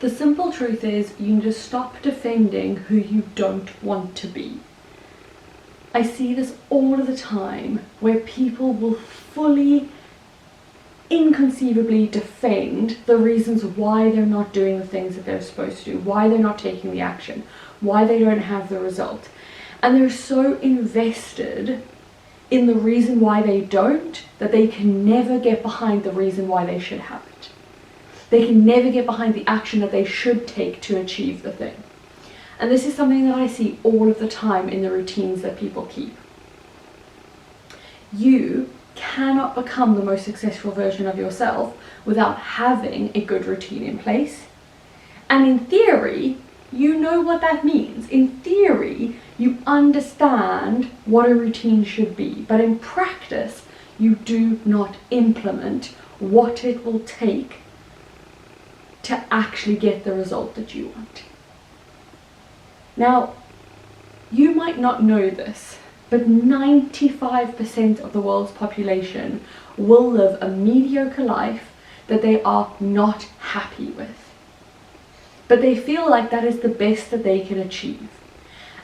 The simple truth is you can just stop defending who you don't want to be. I see this all of the time where people will fully, inconceivably defend the reasons why they're not doing the things that they're supposed to do, why they're not taking the action, why they don't have the result. And they're so invested in the reason why they don't that they can never get behind the reason why they should have it. They can never get behind the action that they should take to achieve the thing. And this is something that I see all of the time in the routines that people keep. You cannot become the most successful version of yourself without having a good routine in place. And in theory, you know what that means. In theory, you understand what a routine should be. But in practice, you do not implement what it will take to actually get the result that you want. Now, you might not know this, but 95% of the world's population will live a mediocre life that they are not happy with. But they feel like that is the best that they can achieve.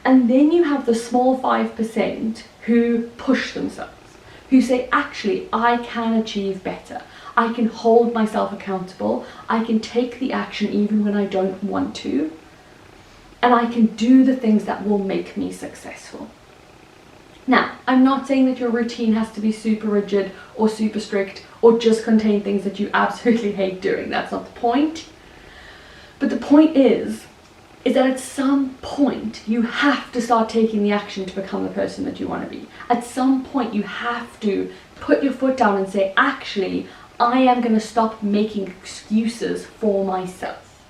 And then you have the small 5% who push themselves, who say, actually, I can achieve better. I can hold myself accountable. I can take the action even when I don't want to. And I can do the things that will make me successful. Now, I'm not saying that your routine has to be super rigid or super strict or just contain things that you absolutely hate doing. That's not the point. But the point is that at some point you have to start taking the action to become the person that you want to be. At some point you have to put your foot down and say, actually, I am going to stop making excuses for myself.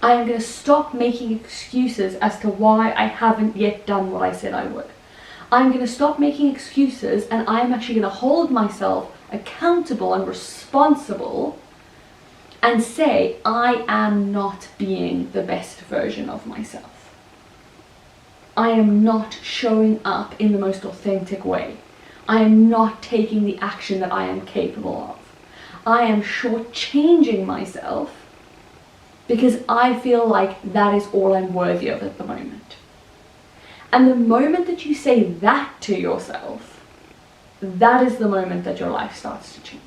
I am going to stop making excuses as to why I haven't yet done what I said I would. I'm going to stop making excuses, and I'm actually going to hold myself accountable and responsible and say, I am not being the best version of myself. I am not showing up in the most authentic way. I am not taking the action that I am capable of. I am shortchanging myself because I feel like that is all I'm worthy of at the moment. And the moment that you say that to yourself, that is the moment that your life starts to change.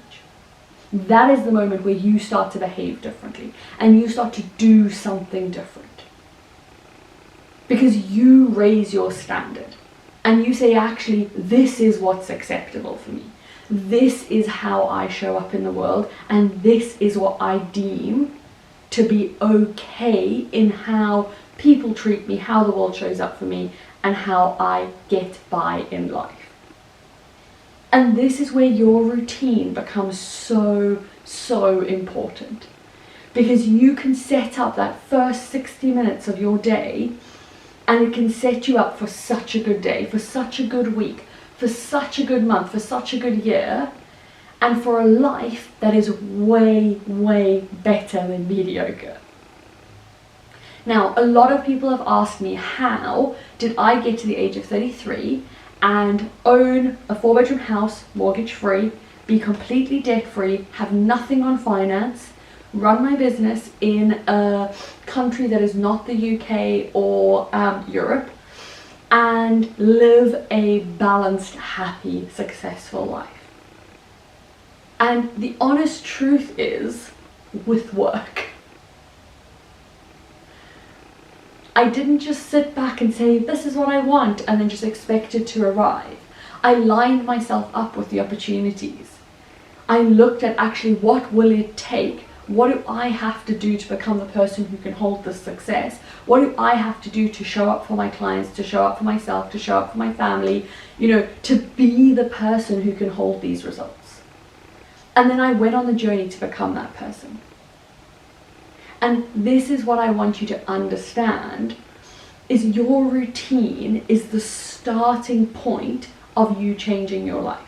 That is the moment where you start to behave differently and you start to do something different. Because you raise your standard and you say, actually, this is what's acceptable for me. This is how I show up in the world, and this is what I deem to be okay in how people treat me, how the world shows up for me, and how I get by in life. And this is where your routine becomes so important. Because you can set up that first 60 minutes of your day, and it can set you up for such a good day, for such a good week, for such a good month, for such a good year, and for a life that is way better than mediocre. Now, a lot of people have asked me, how did I get to the age of 33 and own a 4-bedroom house, mortgage-free, be completely debt-free, have nothing on finance, run my business in a country that is not the UK or Europe, and live a balanced, happy, successful life? And the honest truth is, with work. I didn't just sit back and say, this is what I want, and then just expect it to arrive. I lined myself up with the opportunities. I looked at actually, what will it take? What do I have to do to become the person who can hold this success? What do I have to do to show up for my clients, to show up for myself, to show up for my family, to be the person who can hold these results? And then I went on the journey to become that person. And this is what I want you to understand, is your routine is the starting point of you changing your life.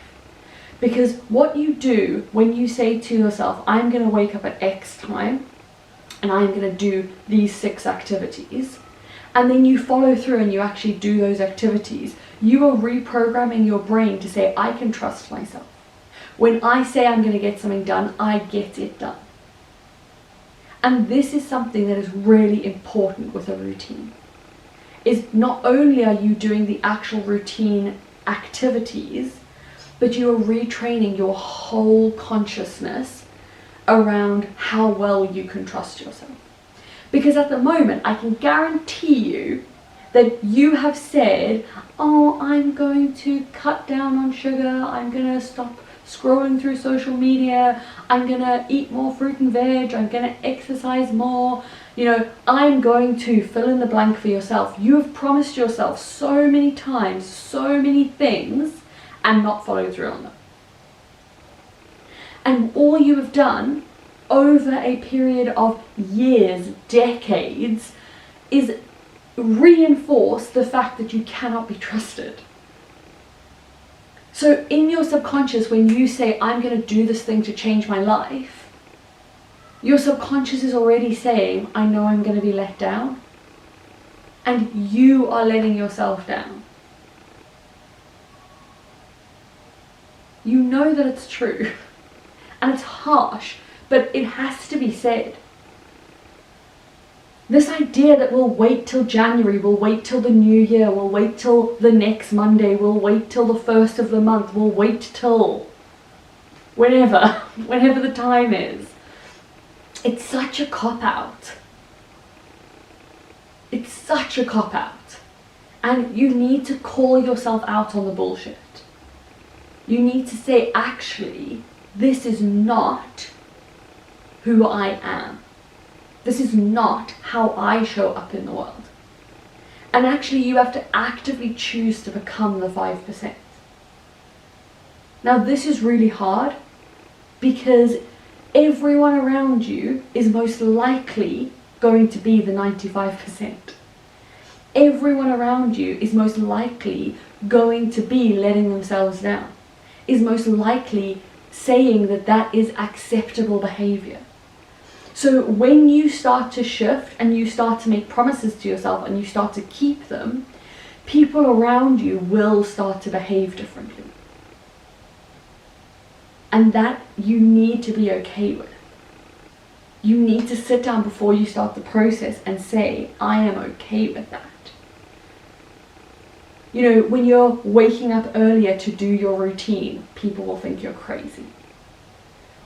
Because what you do when you say to yourself, I'm going to wake up at X time and I'm going to do these 6 activities, and then you follow through and you actually do those activities, you are reprogramming your brain to say, I can trust myself. When I say I'm going to get something done, I get it done. And this is something that is really important with a routine. Is not only are you doing the actual routine activities, but you are retraining your whole consciousness around how well you can trust yourself. Because at the moment, I can guarantee you that you have said, oh, I'm going to cut down on sugar, I'm going to stop scrolling through social media, I'm going to eat more fruit and veg, I'm going to exercise more, I'm going to fill in the blank for yourself. You have promised yourself so many times, so many things, and not followed through on them. And all you have done over a period of years, decades, is reinforce the fact that you cannot be trusted. So in your subconscious, when you say, I'm going to do this thing to change my life, your subconscious is already saying, I know I'm going to be let down. And you are letting yourself down. You know that it's true. And it's harsh, but it has to be said. This idea that we'll wait till January, we'll wait till the new year, we'll wait till the next Monday, we'll wait till the first of the month, we'll wait till whenever the time is. It's such a cop-out. It's such a cop-out. And you need to call yourself out on the bullshit. You need to say, actually, this is not who I am. This is not how I show up in the world. And actually, you have to actively choose to become the 5%. Now, this is really hard because everyone around you is most likely going to be the 95%. Everyone around you is most likely going to be letting themselves down, is most likely saying that that is acceptable behavior. So when you start to shift and you start to make promises to yourself and you start to keep them, people around you will start to behave differently. And that you need to be okay with. You need to sit down before you start the process and say, I am okay with that. When you're waking up earlier to do your routine, people will think you're crazy.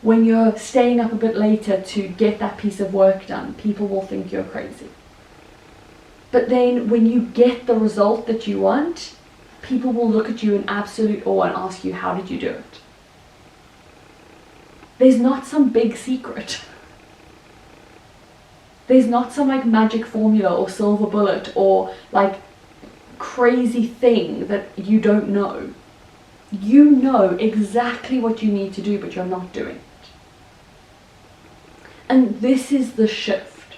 When you're staying up a bit later to get that piece of work done, people will think you're crazy. But then when you get the result that you want, people will look at you in absolute awe and ask you, how did you do it? There's not some big secret. There's not some magic formula or silver bullet or crazy thing that you don't know. You know exactly what you need to do, but you're not doing it. And this is the shift.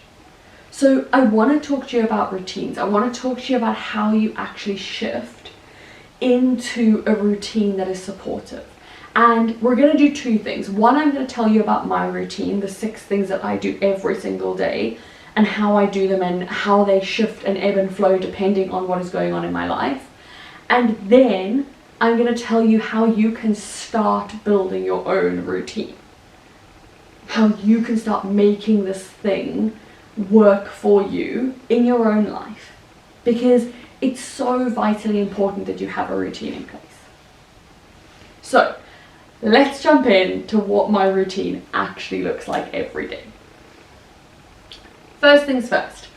So I want to talk to you about routines. I want to talk to you about how you actually shift into a routine that is supportive. And we're going to do two things. One, I'm going to tell you about my routine, the 6 things that I do every single day, and how I do them and how they shift and ebb and flow depending on what is going on in my life. And then I'm going to tell you how you can start building your own routine. How you can start making this thing work for you in your own life. Because it's so vitally important that you have a routine in place. So, let's jump into what my routine actually looks like every day. First things first,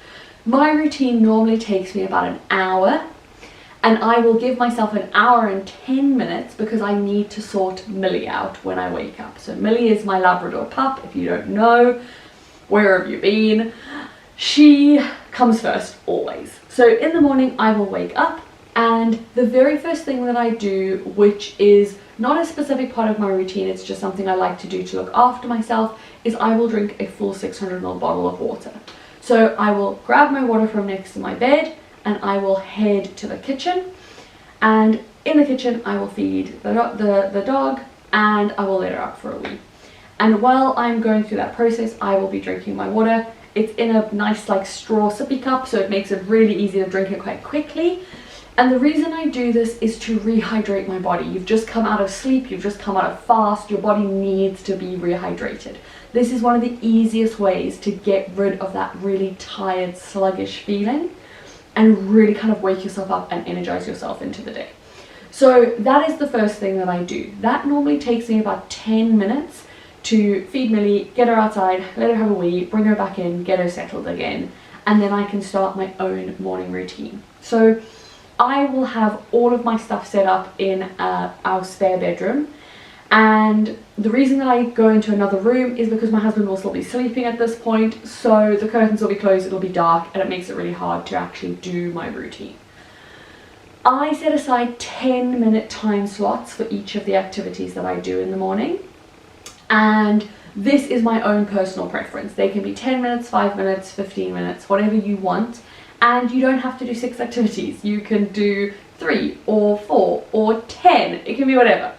my routine normally takes me about an hour, and I will give myself an hour and 10 minutes because I need to sort Millie out when I wake up. So Millie is my Labrador pup. If you don't know, where have you been? She comes first always. So in the morning I will wake up, and the very first thing that I do, which is not a specific part of my routine, it's just something I like to do to look after myself, is I will drink a full 600 ml bottle of water. So I will grab my water from next to my bed and I will head to the kitchen, and in the kitchen I will feed the dog and I will let her out for a wee. And while I'm going through that process, I will be drinking my water. It's in a nice straw sippy cup, so it makes it really easy to drink it quite quickly. And the reason I do this is to rehydrate my body. You've just come out of sleep, you've just come out of fast, your body needs to be rehydrated. This is one of the easiest ways to get rid of that really tired, sluggish feeling and really kind of wake yourself up and energize yourself into the day. So that is the first thing that I do. That normally takes me about 10 minutes to feed Millie, get her outside, let her have a wee, bring her back in, get her settled again, and then I can start my own morning routine. So I will have all of my stuff set up in our spare bedroom, and the reason that I go into another room is because my husband will still be sleeping at this point, so the curtains will be closed, it'll be dark, and it makes it really hard to actually do my routine. I set aside 10-minute time slots for each of the activities that I do in the morning, and this is my own personal preference. They can be 10 minutes, 5 minutes, 15 minutes, whatever you want, and you don't have to do 6 activities. You can do 3 or 4 or 10, it can be whatever.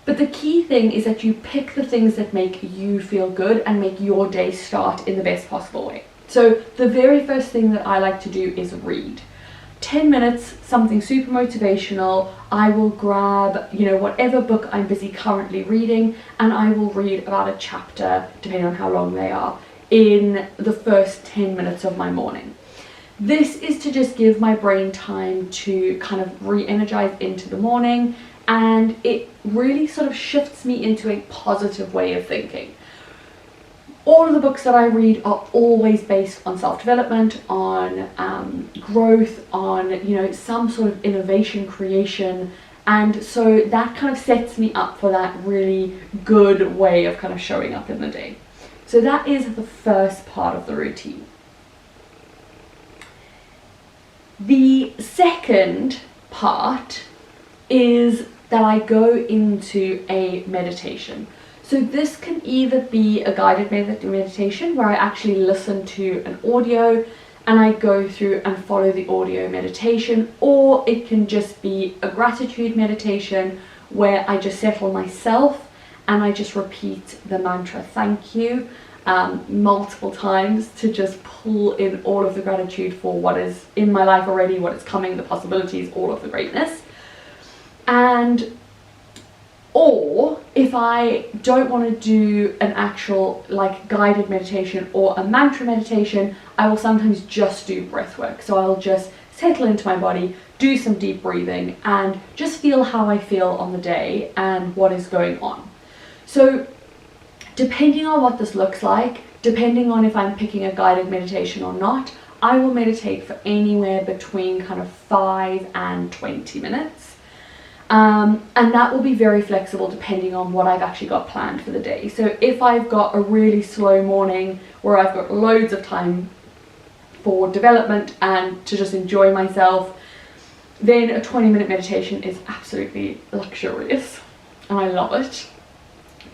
But the key thing is that you pick the things that make you feel good and make your day start in the best possible way. So the very first thing that I like to do is read. 10 minutes, something super motivational. I will grab, whatever book I'm busy currently reading, and I will read about a chapter, depending on how long they are, in the first 10 minutes of my morning. This is to just give my brain time to kind of re-energize into the morning, and it really sort of shifts me into a positive way of thinking. All of the books that I read are always based on self-development, on growth, on some sort of innovation, creation, and so that kind of sets me up for that really good way of kind of showing up in the day. So that is the first part of the routine. The second part is that I go into a meditation. So this can either be a guided meditation where I actually listen to an audio and I go through and follow the audio meditation, or it can just be a gratitude meditation where I just settle myself and I just repeat the mantra thank you multiple times to just pull in all of the gratitude for what is in my life already, what is coming, the possibilities, all of the greatness. Or if I don't want to do an actual guided meditation or a mantra meditation, I will sometimes just do breath work. So I'll just settle into my body, do some deep breathing, and just feel how I feel on the day and what is going on. So depending on what this looks like, depending on if I'm picking a guided meditation or not, I will meditate for anywhere between kind of 5 and 20 minutes. And that will be very flexible depending on what I've actually got planned for the day. So if I've got a really slow morning where I've got loads of time for development and to just enjoy myself, then a 20-minute meditation is absolutely luxurious and I love it.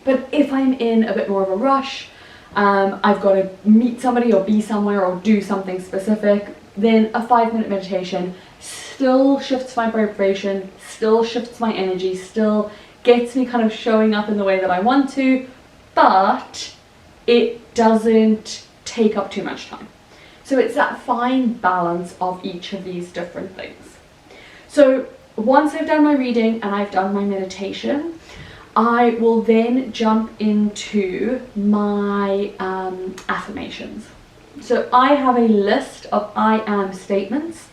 But if I'm in a bit more of a rush, I've got to meet somebody or be somewhere or do something specific, then a 5-minute meditation still shifts my vibration, still shifts my energy, still gets me kind of showing up in the way that I want to, but it doesn't take up too much time. So it's that fine balance of each of these different things. So once I've done my reading and I've done my meditation, I will then jump into my affirmations. So I have a list of I am statements,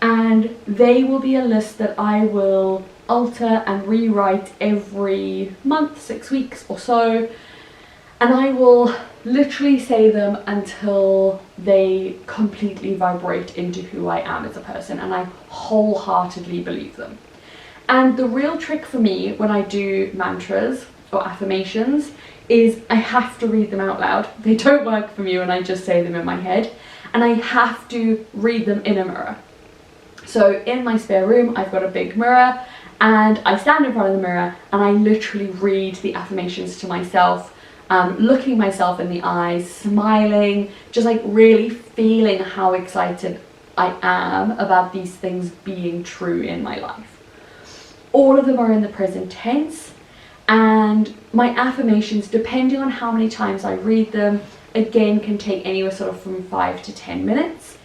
and they will be a list that I will alter and rewrite every month, 6 weeks or so, and I will literally say them until they completely vibrate into who I am as a person and I wholeheartedly believe them. And the real trick for me when I do mantras or affirmations is I have to read them out loud. They don't work for me when I just say them in my head, and I have to read them in a mirror. So in my spare room, I've got a big mirror and I stand in front of the mirror and I literally read the affirmations to myself, looking myself in the eyes, smiling, just really feeling how excited I am about these things being true in my life. All of them are in the present tense, and my affirmations, depending on how many times I read them, again can take anywhere sort of from 5 to 10 minutes.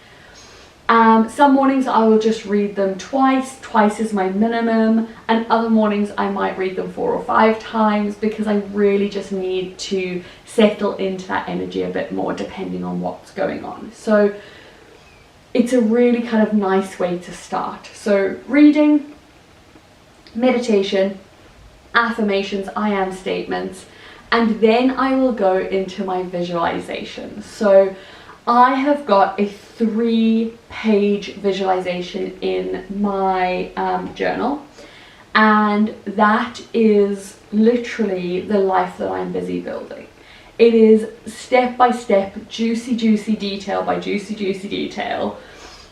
Some mornings I will just read them twice is my minimum, and other mornings I might read them 4 or 5 times because I really just need to settle into that energy a bit more depending on what's going on. So it's a really kind of nice way to start. So reading, meditation, affirmations, I am statements, and then I will go into my visualization. So I have got a 3-page visualization in my journal, and that is literally the life that I'm busy building. It is step by step, juicy detail by juicy detail,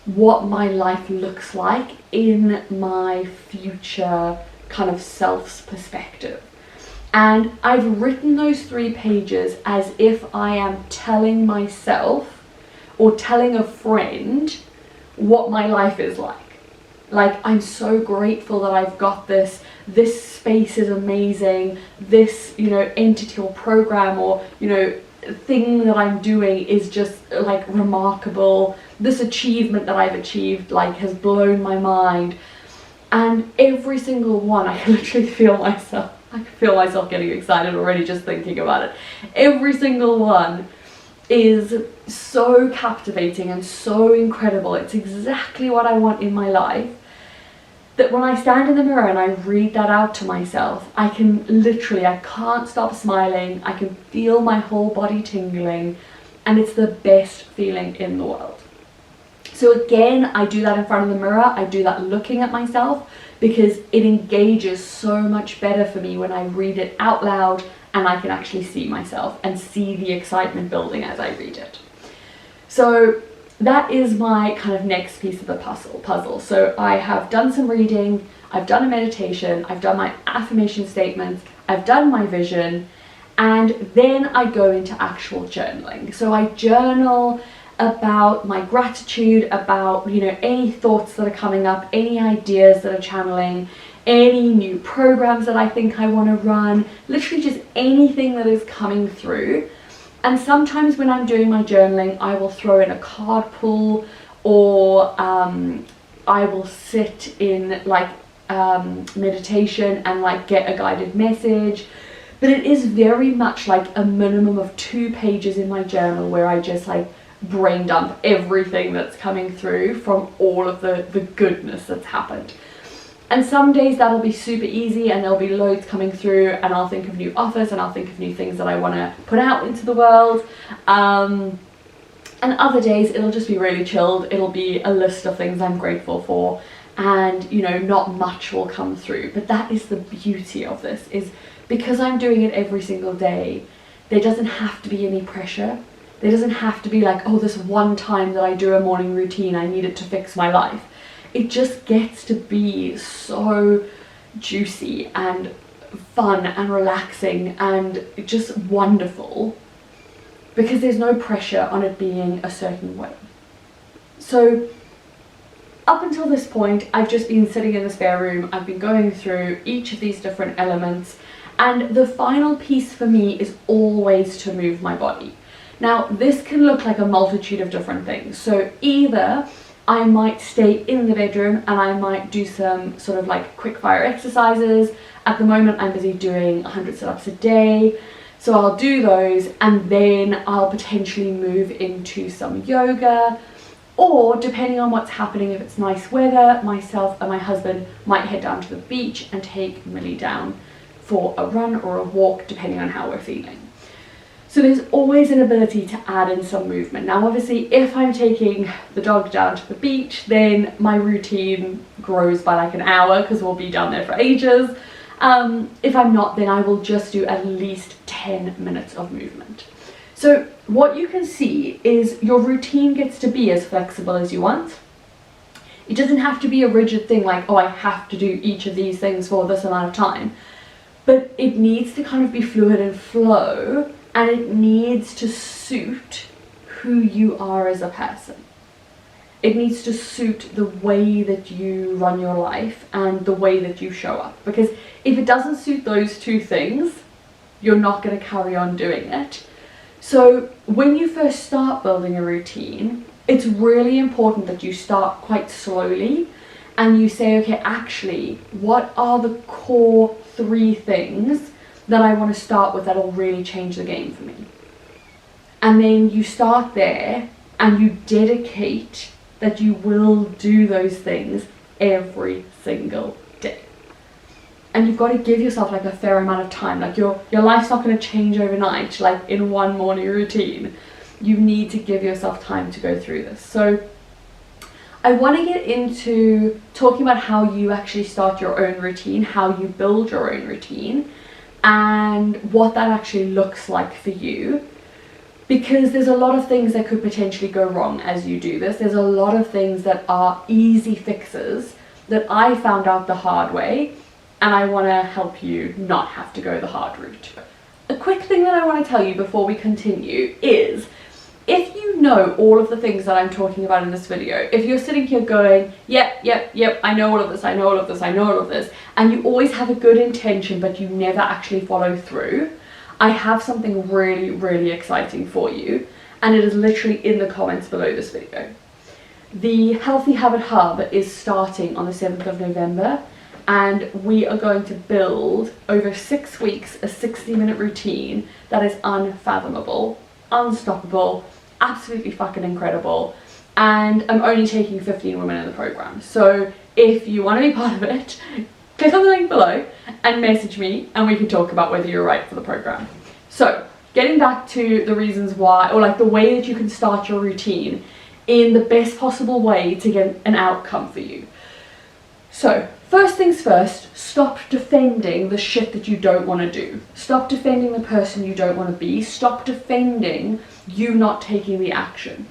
what my life looks like in my future kind of self's perspective. And I've written those 3 pages as if I am telling myself or telling a friend what my life is like. Like, I'm so grateful that I've got this space is amazing, this, you know, entity or program or, you know, thing that I'm doing is just like remarkable, this achievement that I've achieved like has blown my mind. And every single one, I can literally feel myself getting excited already just thinking about it. Every single one is so captivating and so incredible. It's exactly what I want in my life, that when I stand in the mirror and I read that out to myself, I can't stop smiling. I can feel my whole body tingling, and it's the best feeling in the world. So again, I do that in front of the mirror. I do that looking at myself because it engages so much better for me when I read it out loud and I can actually see myself and see the excitement building as I read it. So that is my kind of next piece of the puzzle. So I have done some reading, I've done a meditation, I've done my affirmation statements, I've done my vision, and then I go into actual journaling. So I journal about my gratitude, about, you know, any thoughts that are coming up, any ideas that are channeling, any new programs that I think I want to run, literally just anything that is coming through. And sometimes when I'm doing my journaling, I will throw in a card pull, or I will sit in like meditation and like get a guided message. But it is very much like a minimum of 2 pages in my journal where I just like brain dump everything that's coming through from all of the goodness that's happened. And some days that'll be super easy and there'll be loads coming through, and I'll think of new offers and I'll think of new things that I want to put out into the world. And other days it'll just be really chilled. It'll be a list of things I'm grateful for, and, you know, not much will come through. But that is the beauty of this, is because I'm doing it every single day, there doesn't have to be any pressure. There doesn't have to be like, oh, this one time that I do a morning routine, I need it to fix my life. It just gets to be so juicy and fun and relaxing and just wonderful because there's no pressure on it being a certain way. So up until this point, I've just been sitting in the spare room. I've been going through each of these different elements, and the final piece for me is always to move my body. Now, this can look like a multitude of different things. So either I might stay in the bedroom and I might do some sort of like quick fire exercises. At the moment I'm busy doing 100 sit-ups a day, so I'll do those, and then I'll potentially move into some yoga, or depending on what's happening, if it's nice weather, myself and my husband might head down to the beach and take Millie down for a run or a walk, depending on how we're feeling. So there's always an ability to add in some movement. Now obviously if I'm taking the dog down to the beach, then my routine grows by like an hour because we'll be down there for ages. If I'm not, then I will just do at least 10 minutes of movement. So what you can see is your routine gets to be as flexible as you want. It doesn't have to be a rigid thing like, oh, I have to do each of these things for this amount of time. But it needs to kind of be fluid and flow, and it needs to suit who you are as a person. It needs to suit the way that you run your life and the way that you show up. Because if it doesn't suit those 2 things, you're not going to carry on doing it. So when you first start building a routine, it's really important that you start quite slowly and you say, okay, actually, what are the core 3 things that I want to start with that'll really change the game for me? And then you start there and you dedicate that you will do those things every single day. And you've got to give yourself like a fair amount of time. Like your life's not going to change overnight, like in one morning routine. You need to give yourself time to go through this. So I want to get into talking about how you actually start your own routine, how you build your own routine, and what that actually looks like for you. Because there's a lot of things that could potentially go wrong as you do this. There's a lot of things that are easy fixes that I found out the hard way, and I want to help you not have to go the hard route. A quick thing that I want to tell you before we continue is, if you know all of the things that I'm talking about in this video, if you're sitting here going, yep, I know all of this, I know all of this, I know all of this, and you always have a good intention but you never actually follow through, I have something really, really exciting for you, and it is literally in the comments below this video. The Healthy Habit Hub is starting on the 7th of November, and we are going to build over 6 weeks a 60-minute routine that is unfathomable, unstoppable, absolutely fucking incredible, and I'm only taking 15 women in the program. So if you want to be part of it, click on the link below and message me and we can talk about whether you're right for the program. So getting back to the reasons why, or like the way that you can start your routine in the best possible way to get an outcome for you. So first things first, stop defending the shit that you don't want to do. Stop defending the person you don't want to be. Stop defending you not taking the action.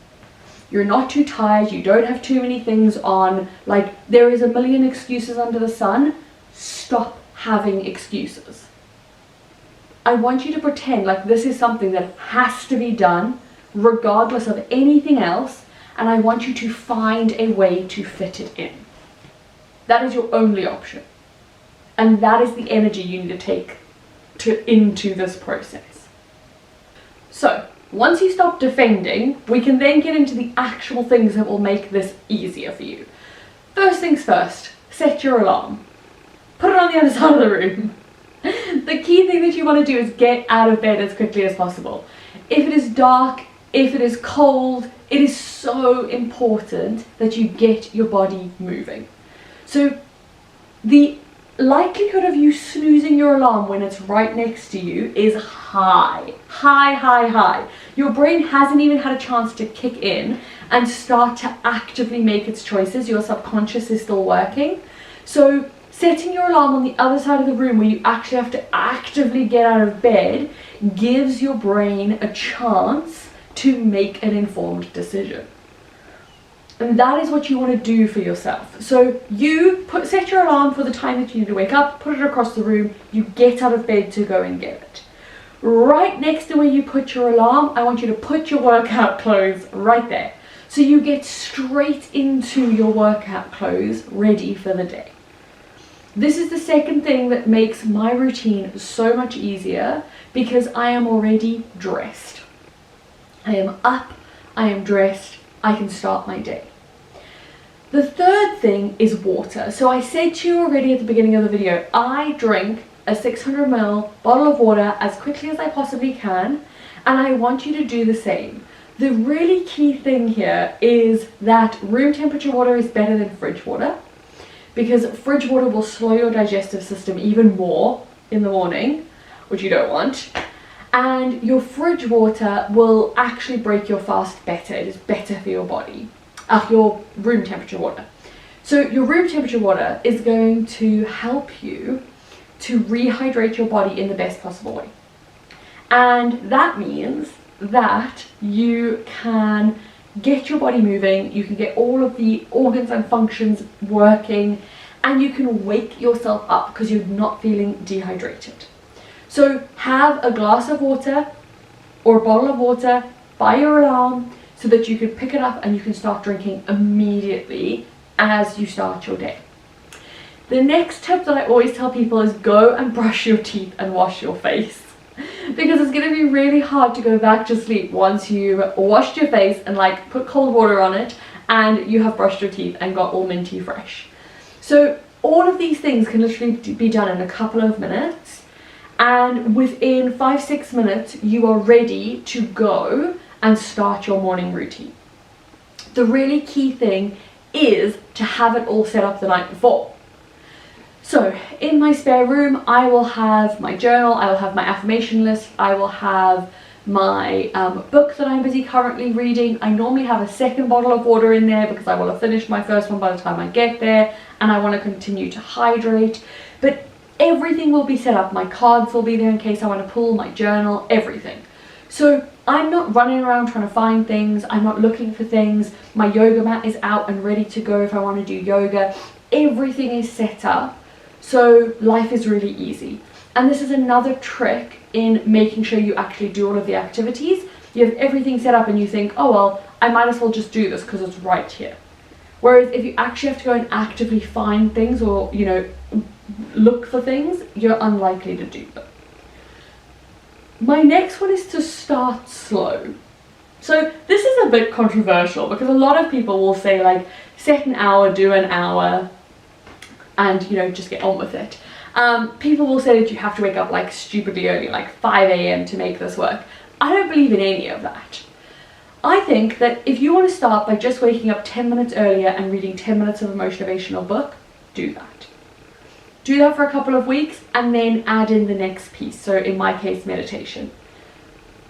You're not too tired, you don't have too many things on, like there is a million excuses under the sun. Stop having excuses. I want you to pretend like this is something that has to be done regardless of anything else, and I want you to find a way to fit it in. That is your only option. And that is the energy you need to take into this process. So, once you stop defending, we can then get into the actual things that will make this easier for you. First things first, set your alarm. Put it on the other side of the room. The key thing that you want to do is get out of bed as quickly as possible. If it is dark, if it is cold, it is so important that you get your body moving. So the likelihood of you snoozing your alarm when it's right next to you is high. Your brain hasn't even had a chance to kick in and start to actively make its choices. Your subconscious is still working. So setting your alarm on the other side of the room where you actually have to actively get out of bed gives your brain a chance to make an informed decision. And that is what you want to do for yourself. So you set your alarm for the time that you need to wake up, put it across the room, you get out of bed to go and get it. Right next to where you put your alarm, I want you to put your workout clothes right there. So you get straight into your workout clothes ready for the day. This is the second thing that makes my routine so much easier because I am already dressed. I am up, I am dressed, I can start my day. The third thing is water. So I said to you already at the beginning of the video, I drink a 600 ml bottle of water as quickly as I possibly can, and I want you to do the same. The really key thing here is that room temperature water is better than fridge water, because fridge water will slow your digestive system even more in the morning, which you don't want. And your fridge water will actually break your fast better. It is better for your body. Your room temperature water. So your room temperature water is going to help you to rehydrate your body in the best possible way. And that means that you can get your body moving, you can get all of the organs and functions working, and you can wake yourself up because you're not feeling dehydrated. So have a glass of water or a bottle of water by your alarm so that you can pick it up and you can start drinking immediately as you start your day. The next tip that I always tell people is go and brush your teeth and wash your face. because it's going to be really hard to go back to sleep once you've washed your face and like put cold water on it and you have brushed your teeth and got all minty fresh. So all of these things can literally be done in a couple of minutes, and within 5-6 minutes you are ready to go and start your morning routine. The really key thing is to have it all set up the night before. So in my spare room, I will have my journal, I will have my affirmation list, I will have my book that I'm busy currently reading. I normally have a second bottle of water in there because I will have finished my first one by the time I get there, and I want to continue to hydrate. But everything will be set up. My cards will be there in case I want to pull, my journal, everything. So I'm not running around trying to find things, I'm not looking for things. My yoga mat is out and ready to go if I want to do yoga. Everything is set up, so life is really easy. And this is another trick in making sure you actually do all of the activities. You have everything set up and you think, oh well, I might as well just do this because it's right here. Whereas if you actually have to go and actively find things or, you know, look for things, you're unlikely to do them. My next one is to start slow. So this is a bit controversial because a lot of people will say like, set an hour, do an hour, and you know, just get on with it. People will say that you have to wake up like stupidly early, like 5 a.m. to make this work. I don't believe in any of that. I think that if you want to start by just waking up 10 minutes earlier and reading 10 minutes of a motivational book, do that. Do that for a couple of weeks and then add in the next piece. So in my case, meditation.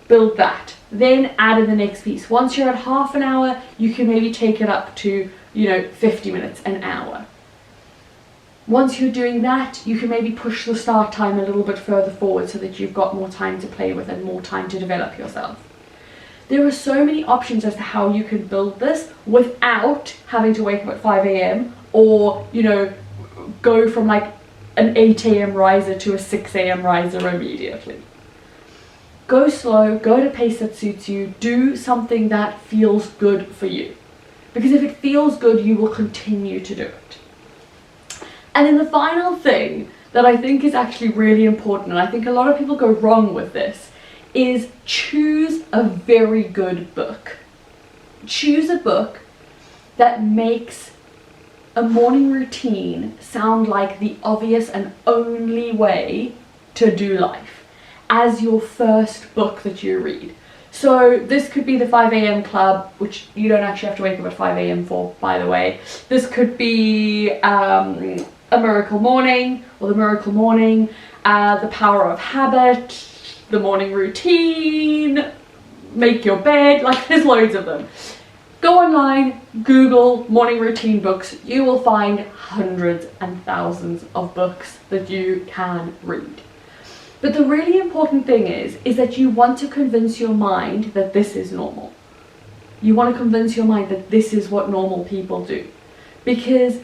Build that. Then add in the next piece. Once you're at half an hour, you can maybe take it up to, you know, 50 minutes, an hour. Once you're doing that, you can maybe push the start time a little bit further forward so that you've got more time to play with and more time to develop yourself. There are so many options as to how you can build this without having to wake up at 5 a.m. or, you know, go from like an 8 a.m. riser to a 6 a.m. riser immediately. Go slow, go at a pace that suits you, do something that feels good for you. Because if it feels good, you will continue to do it. And then the final thing that I think is actually really important, and I think a lot of people go wrong with this, is choose a very good book. Choose a book that makes a morning routine sound like the obvious and only way to do life as your first book that you read. So this could be the 5 a.m. club, which you don't actually have to wake up at 5 a.m. for, by the way. This could be A Miracle Morning, or The Miracle Morning, The Power of Habit, The Morning Routine, Make Your Bed, like there's loads of them. Go online, Google morning routine books, you will find hundreds and thousands of books that you can read. But the really important thing is that you want to convince your mind that this is normal. You want to convince your mind that this is what normal people do. Because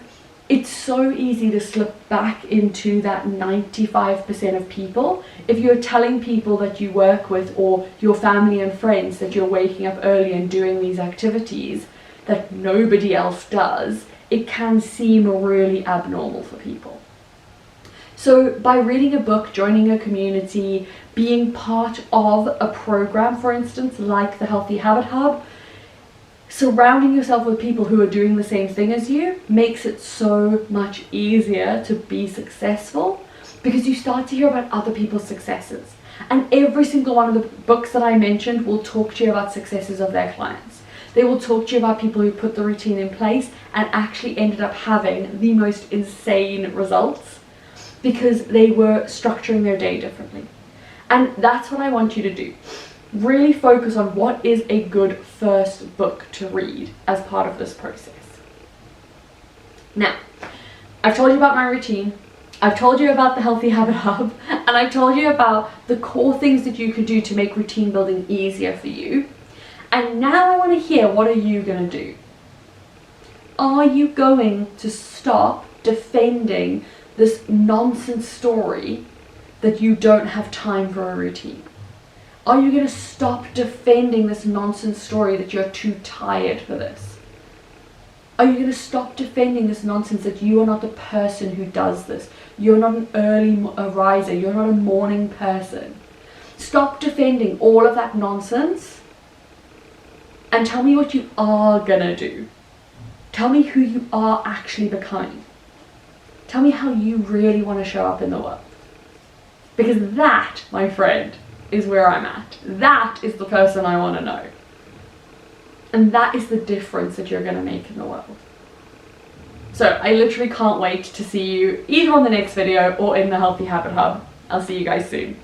it's so easy to slip back into that 95% of people. If you're telling people that you work with or your family and friends that you're waking up early and doing these activities that nobody else does, it can seem really abnormal for people. So by reading a book, joining a community, being part of a program, for instance, like the Healthy Habit Hub, surrounding yourself with people who are doing the same thing as you makes it so much easier to be successful, because you start to hear about other people's successes. And every single one of the books that I mentioned will talk to you about successes of their clients. They will talk to you about people who put the routine in place and actually ended up having the most insane results because they were structuring their day differently. And that's what I want you to do. Really focus on what is a good first book to read as part of this process. Now, I've told you about my routine, I've told you about the Healthy Habit Hub, and I've told you about the core things that you could do to make routine building easier for you. And now I want to hear, what are you going to do? Are you going to stop defending this nonsense story that you don't have time for a routine? Are you going to stop defending this nonsense story that you're too tired for this? Are you going to stop defending this nonsense that you are not the person who does this? You're not an early riser. You're not a morning person. Stop defending all of that nonsense and tell me what you are gonna do. Tell me who you are actually becoming. Tell me how you really want to show up in the world. Because that, my friend, is where I'm at. That is the person I want to know. And that is the difference that you're going to make in the world. So I literally can't wait to see you either on the next video or in the Healthy Habit Hub. I'll see you guys soon.